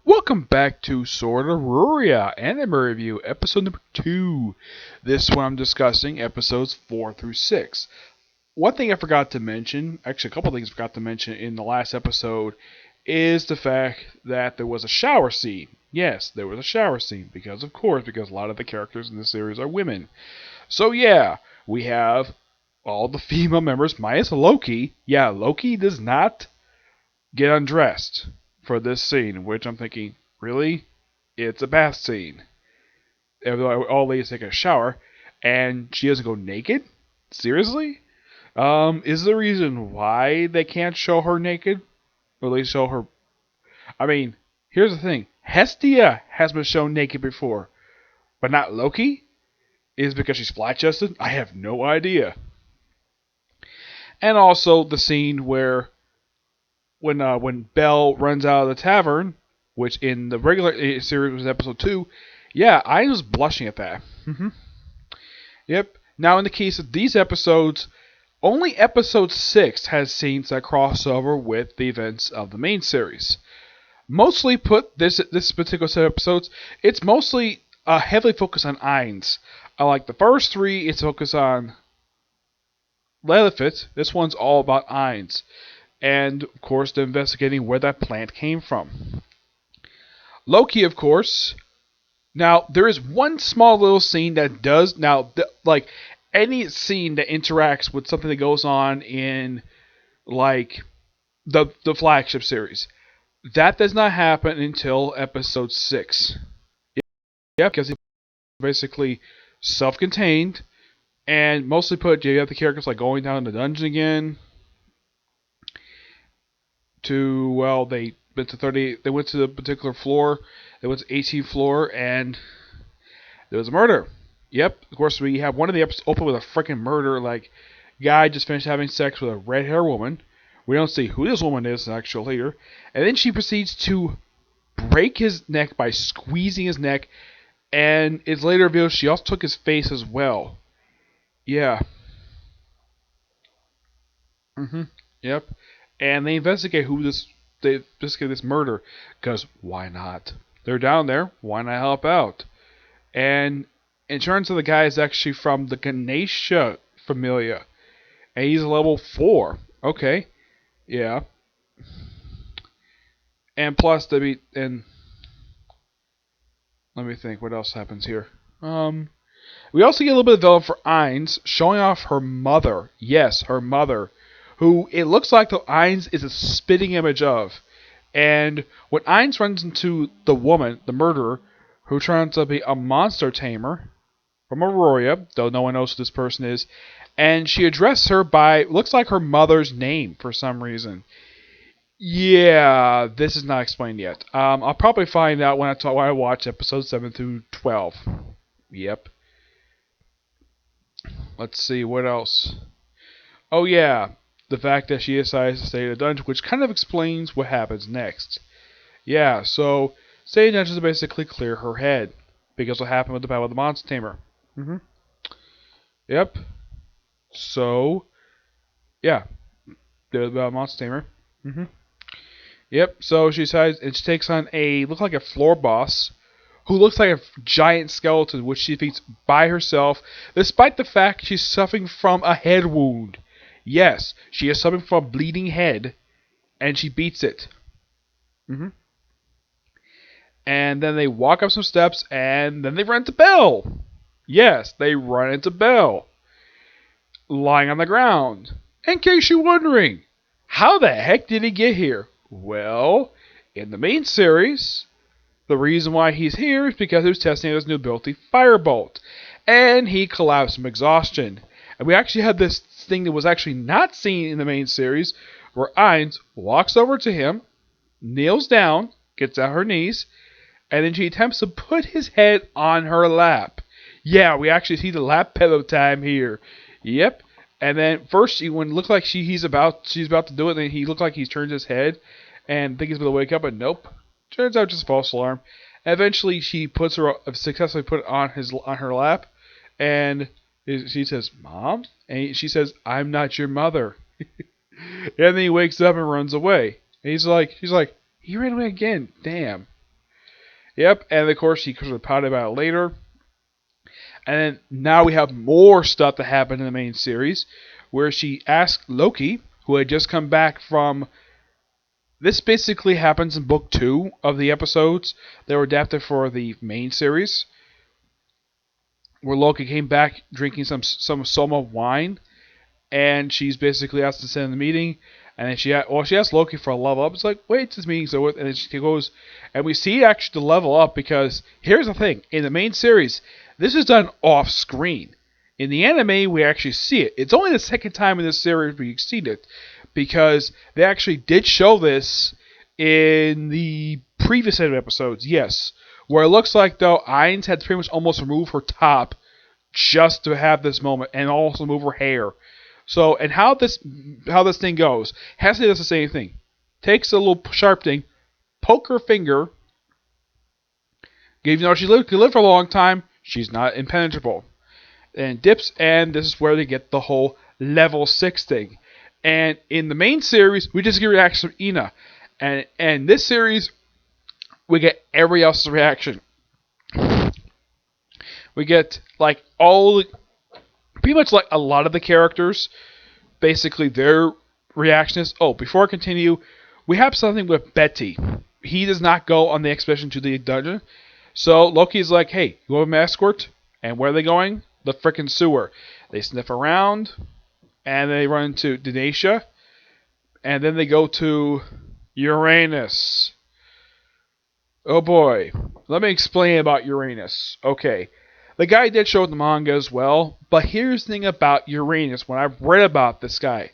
Welcome back to Oratoria Anime Review, episode number 2. This one I'm discussing episodes 4 through 6. One thing I forgot to mention, actually a couple things I forgot to mention in the last episode, is the fact that there was a shower scene. Yes, there was a shower scene, because a lot of the characters in this series are women. So yeah, we have all the female members, minus Loki. Yeah, Loki does not get undressed for this scene, which I'm thinking, really? It's a bath scene. All ladies take a shower, and she doesn't go naked? Seriously? Is the reason why they can't show her naked? Or at least show her... I mean, here's the thing. Hestia has been shown naked before, but not Loki? Is it because she's flat-chested? I have no idea. And also the scene where when Belle runs out of the tavern, which in the regular series was episode 2, yeah, I was blushing at that. Yep. Now in the case of these episodes, only episode 6 has scenes that cross over with the events of the main series. Mostly put this particular set of episodes, it's mostly heavily focused on Ainz. Like the first 3, it's focused on Lilith. This one's all about Ainz. And, of course, they're investigating where that plant came from. Loki, of course. Now, there is one small little scene that does... Now, like, any scene that interacts with something that goes on in, like, the flagship series, that does not happen until episode 6. Yeah, because it's basically self-contained, and mostly you have the characters, like, going down the dungeon again, they went to the particular floor, they went to 18th floor, and there was a murder. Yep, of course we have one of the episodes open with a freaking murder, like, guy just finished having sex with a red-haired woman. We don't see who this woman is actually here. And then she proceeds to break his neck by squeezing his neck, and it's later revealed she also took his face as well. Yeah. Yep. And they investigate this murder, because why not? They're down there, why not help out? And it turns out the guy is actually from the Ganesha Familia, and he's level 4. Okay, yeah. And plus, let me think, what else happens here? We also get a little bit of development for Ainz, showing off her mother. Yes, her mother, who it looks like the Ainz is a spitting image of. And when Ainz runs into the woman, the murderer, who turns out to be a monster tamer from Oratoria, though no one knows who this person is, and she addressed her by, looks like her mother's name for some reason. Yeah, this is not explained yet. I'll probably find out when I watch episodes 7 through 12. Yep. Let's see, what else? Oh yeah, the fact that she decides to stay in the dungeon, which kind of explains what happens next. Yeah, so stay in the dungeon to basically clear her head, because what happened with the battle with the monster tamer. Yep. So, yeah, there's the monster tamer. Yep. So she decides, and she takes on looks like a floor boss, who looks like a giant skeleton, which she defeats by herself, despite the fact she's suffering from a head wound. Yes, she is suffering from a bleeding head, and she beats it. And then they walk up some steps, and then they run into Belle. Yes, they run into Belle, lying on the ground. In case you're wondering, how the heck did he get here? Well, in the main series, the reason why he's here is because he was testing out his new ability, Firebolt, and he collapsed from exhaustion. And we actually had this thing that was actually not seen in the main series, where Ainz walks over to him, kneels down, gets on her knees, and then she attempts to put his head on her lap. Yeah, we actually see the lap pillow time here. Yep. And then first, when it looked like she's about to do it, then he looked like he turns his head and thinks he's going to wake up, but nope. Turns out just a false alarm. And eventually, she successfully put it on her lap, and she says, "Mom?" And she says, "I'm not your mother." And then he wakes up and runs away. And she's like, he ran away again. Damn. Yep, and of course he could have pouted about it later. And then now we have more stuff that happened in the main series, where she asked Loki, who had just come back from. This basically happens in book 2 of the episodes that were adapted for the main series, where Loki came back drinking some Soma wine, and she's basically asked to sit in the meeting, and then she asked Loki for a level up. It's like, wait, this meeting's over, and then she goes, and we see actually the level up, because here's the thing: in the main series, this is done off screen. In the anime, we actually see it. It's only the second time in this series we've seen it, because they actually did show this in the previous set of episodes, yes, where it looks like though Ainz had to pretty much almost remove her top just to have this moment, and also move her hair. So, and how this thing goes, Hesse does the same thing. Takes a little sharp thing, poke her finger. Even though she could live for a long time, she's not impenetrable. And dips, and this is where they get the whole level 6 thing. And in the main series, we just get reactions from Ina. And this series, we get everybody else's reaction. We get like pretty much like a lot of the characters, basically their reaction is, oh, before I continue, we have something with Betty. He does not go on the expedition to the dungeon. So Loki's like, hey, you want an escort? And where are they going? The frickin' sewer. They sniff around, and they run into Denasia, and then they go to Uranus. Oh boy. Let me explain about Uranus. Okay. The guy did show in the manga as well, but here's the thing about Uranus. When I've read about this guy,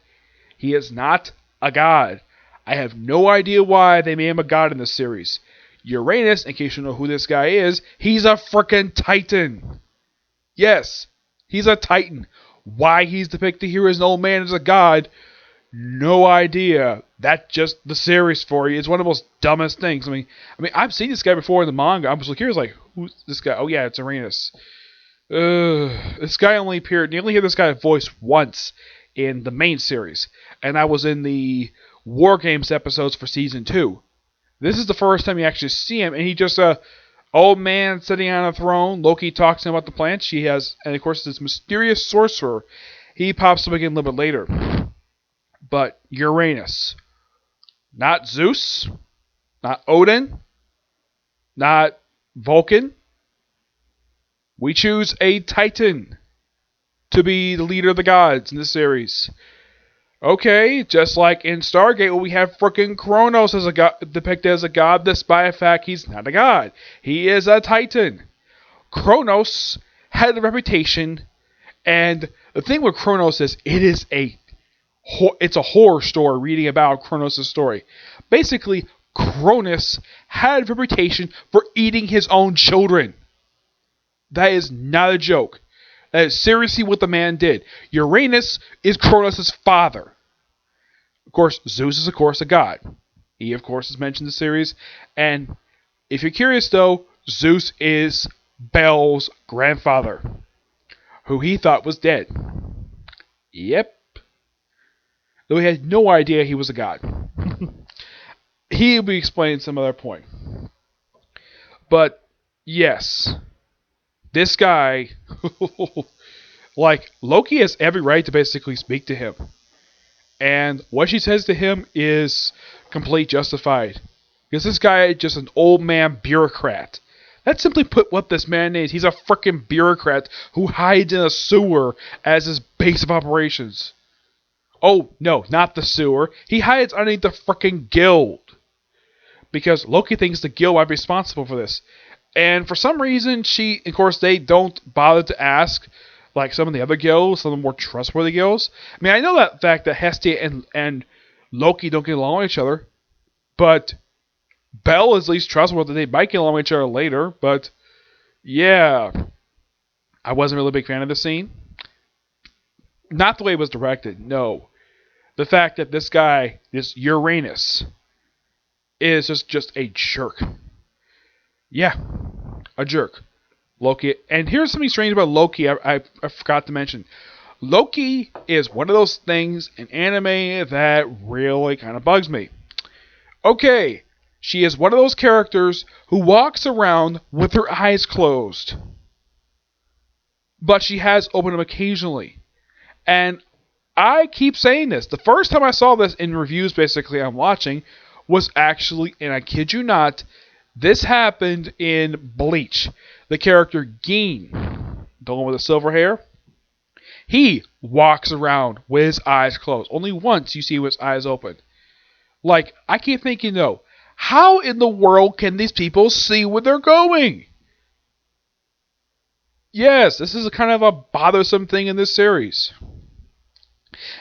he is not a god. I have no idea why they made him a god in this series. Uranus, in case you know who this guy is, he's a frickin' titan. Yes, he's a titan. Why he's depicted here as an old man as a god, no idea. That's just the series for you. It's one of the most dumbest things. I mean, I've seen this guy before in the manga. I'm just curious, like, who's this guy? Oh yeah, it's Uranus. This guy only appeared. You only hear this guy's voice once in the main series, and that was in the War Games episodes for season 2. This is the first time you actually see him, and he just old man sitting on a throne. Loki talks to him about the plants. She has, and of course, this mysterious sorcerer. He pops up again a little bit later. But Uranus. Not Zeus. Not Odin. Not Vulcan. We choose a Titan to be the leader of the gods in this series. Okay, just like in Stargate, where we have frickin' Kronos as a god, depicted as a god, despite the fact he's not a god. He is a Titan. Kronos had a reputation, and the thing with Kronos is it's a horror story reading about Kronos' story. Basically, Kronos had a reputation for eating his own children. That is not a joke. That is seriously what the man did. Uranus is Kronos' father. Of course, Zeus is, of course, a god. He, of course, is mentioned in the series. And if you're curious, though, Zeus is Bel's grandfather, who he thought was dead. Yep. Though he had no idea he was a god. He'll be explained some other point. But, yes. This guy, like, Loki has every right to basically speak to him. And what she says to him is completely justified. Because this guy is just an old man bureaucrat. That's simply put what this man is. He's a frickin' bureaucrat who hides in a sewer as his base of operations. Oh, no, not the sewer. He hides underneath the frickin' guild. Because Loki thinks the guild might be responsible for this. And for some reason, of course, they don't bother to ask, like some of the other guilds, some of the more trustworthy guilds. I mean, I know that fact that Hestia and Loki don't get along with each other, but Bel is at least trustworthy. They might get along with each other later, but yeah, I wasn't really a big fan of the scene. Not the way it was directed, no. The fact that this guy, this Uranus, is just a jerk. Yeah, a jerk. Loki. And here's something strange about Loki I forgot to mention. Loki is one of those things in anime that really kind of bugs me. Okay, She is one of those characters who walks around with her eyes closed, but she has opened them occasionally. And I keep saying this. The first time I saw this in reviews, basically, I'm watching, was actually, and I kid you not, this happened in Bleach. The character Geen, the one with the silver hair, he walks around with his eyes closed. Only once you see his eyes open. Like, I keep thinking, though, how in the world can these people see where they're going? Yes, this is a kind of a bothersome thing in this series.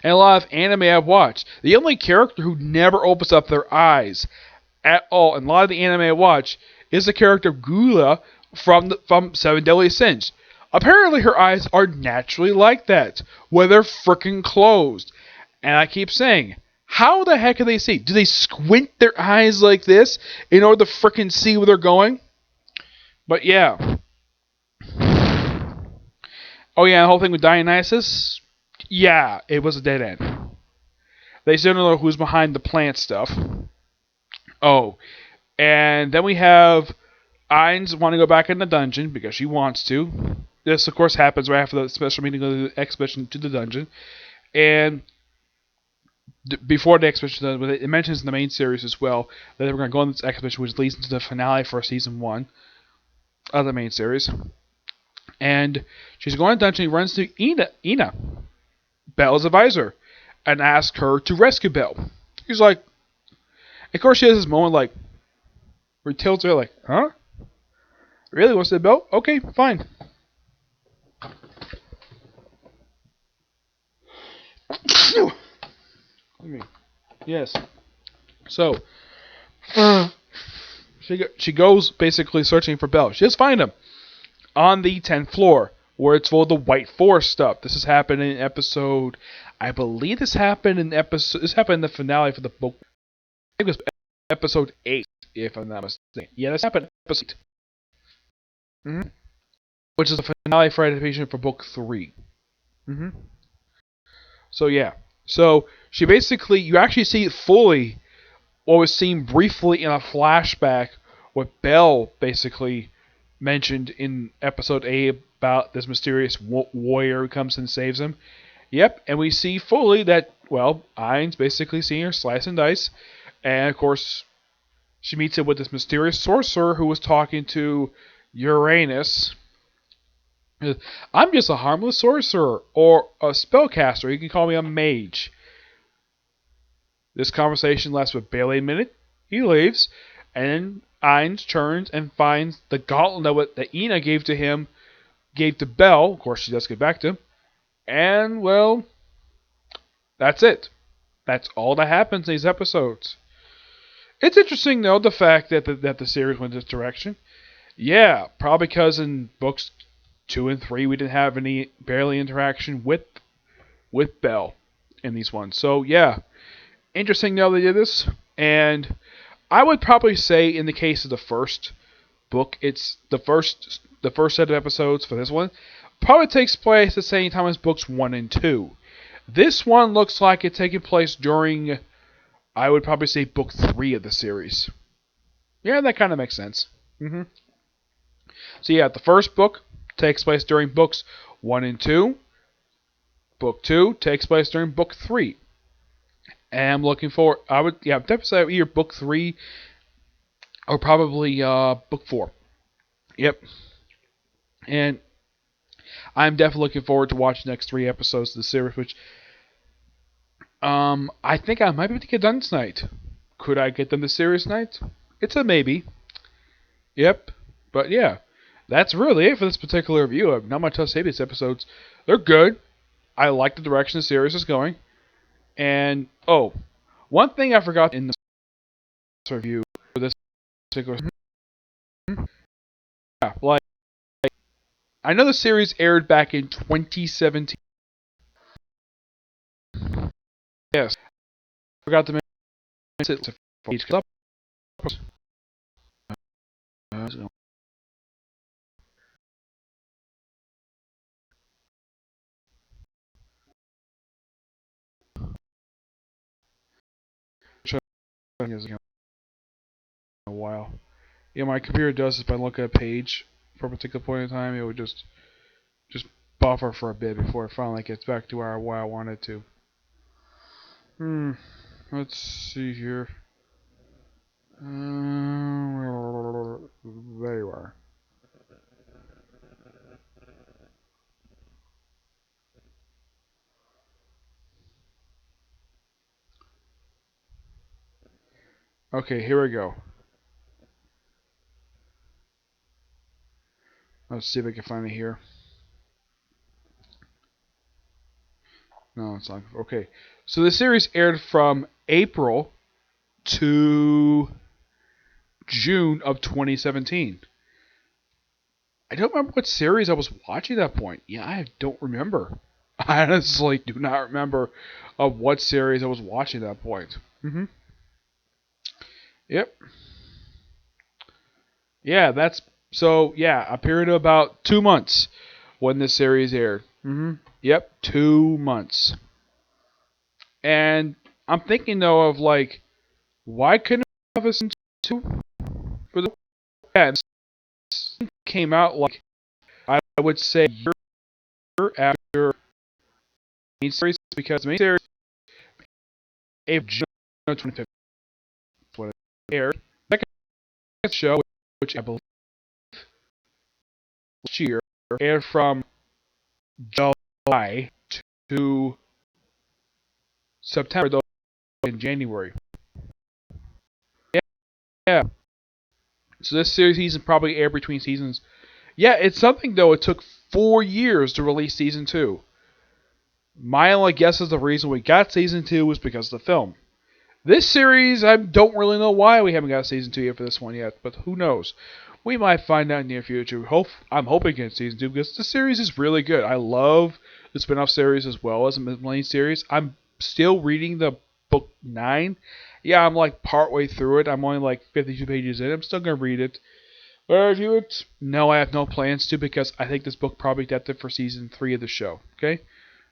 And a lot of anime I've watched, the only character who never opens up their eyes at all, and a lot of the anime I watch, is the character Gula from Seven Deadly Sins. Apparently, her eyes are naturally like that, where they're freaking closed. And I keep saying, how the heck can they see? Do they squint their eyes like this in order to freaking see where they're going? But yeah. Oh yeah, the whole thing with Dionysus? Yeah, it was a dead end. They still don't know who's behind the plant stuff. Oh, and then we have Ainz want to go back in the dungeon because she wants to. This, of course, happens right after the special meeting of the expedition to the dungeon. And before the expedition, it mentions in the main series as well that they were going to go on this expedition, which leads into the finale for season 1 of the main series. And she's going to the dungeon. He runs to Ina, Belle's advisor, and asks her to rescue Belle. He's like, of course, she has this moment like, where he tilts her like, huh? Really? What's that, Belle? Okay, fine. Yes. So, she goes basically searching for Belle. She does find him on the 10th floor, where it's full of the White Forest stuff. This has happened in episode, I believe this happened in the finale for the book. I think it was episode 8, if I'm not mistaken. Yeah, this happened in episode 8. Mm-hmm. Which is the finale for adaptation for book 3. Mm-hmm. So yeah. So she basically, you actually see it fully what was seen briefly in a flashback, what Belle basically mentioned in episode 8 about this mysterious warrior who comes and saves him. Yep, and we see fully that, well, Ainz basically seeing her slice and dice, and of course, she meets up with this mysterious sorcerer who was talking to Uranus. I'm just a harmless sorcerer, or a spellcaster, you can call me a mage. This conversation lasts for barely a minute. He leaves, and Ainz turns and finds the gauntlet that Ina gave to him, gave to Belle. Of course, she does get back to him. And, well, that's it. That's all that happens in these episodes. It's interesting, though, the fact that the series went this direction. Yeah, probably because in books 2 and 3 we didn't have any barely interaction with Belle in these ones. So, yeah. Interesting though they did this, and I would probably say in the case of the first book, it's the first set of episodes for this one probably takes place at the same time as books 1 and 2. This one looks like it's taking place during, I would probably say, book 3 of the series. Yeah, that kind of makes sense. Mm-hmm. So yeah, the first book takes place during books 1 and 2. Book 2 takes place during book 3. And I'm looking forward. I would, yeah, definitely say either book 3 or probably book 4. Yep. And I'm definitely looking forward to watching the next 3 episodes of the series, which I think I might be able to get done tonight. Could I get them this series tonight? It's a maybe. Yep. But yeah, that's really it for this particular review. Not much else to say. These episodes, they're good. I like the direction the series is going. And, oh, one thing I forgot in the review for this particular, yeah, like, I know the series aired back in 2017. Yes, I forgot to mention it for each club. a while. Yeah, my computer does this by looking at a page for a particular point in time. It would just buffer for a bit before it finally gets back to where I want it to. Let's see here. There you are. Okay, here we go. Let's see if I can find it here. No, it's not. Okay. So the series aired from April to June of 2017. I don't remember what series I was watching at that point. Yeah, I don't remember. I honestly do not remember of what series I was watching at that point. Yep. Yeah, that's so. Yeah, a period of about 2 months when this series aired. Yep, 2 months. And I'm thinking though of like, why couldn't I have a season two for the? Yeah, this came out like I would say a year after the main series because the main series April June of 2015 when it aired. The second show, which I believe last year, aired from July to September, though in January. Yeah. So this season probably aired between seasons. Yeah, it's something though. It took 4 years to release season two. My only guess is the reason we got season two was because of the film. This series, I don't really know why we haven't got season two yet for this one yet, but who knows? We might find out in the near future. I'm hoping to get season two because the series is really good. I love the spin-off series as well as the main series. I'm still reading the book 9. Yeah, I'm like partway through it. I'm only like 52 pages in. I'm still gonna read it. Will I review it? No, I have no plans to because I think this book probably adapted for season 3 of the show. Okay?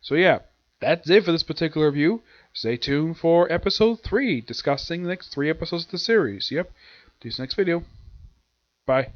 So yeah, that's it for this particular review. Stay tuned for episode 3, discussing the next 3 episodes of the series. Yep. See you next video. Bye.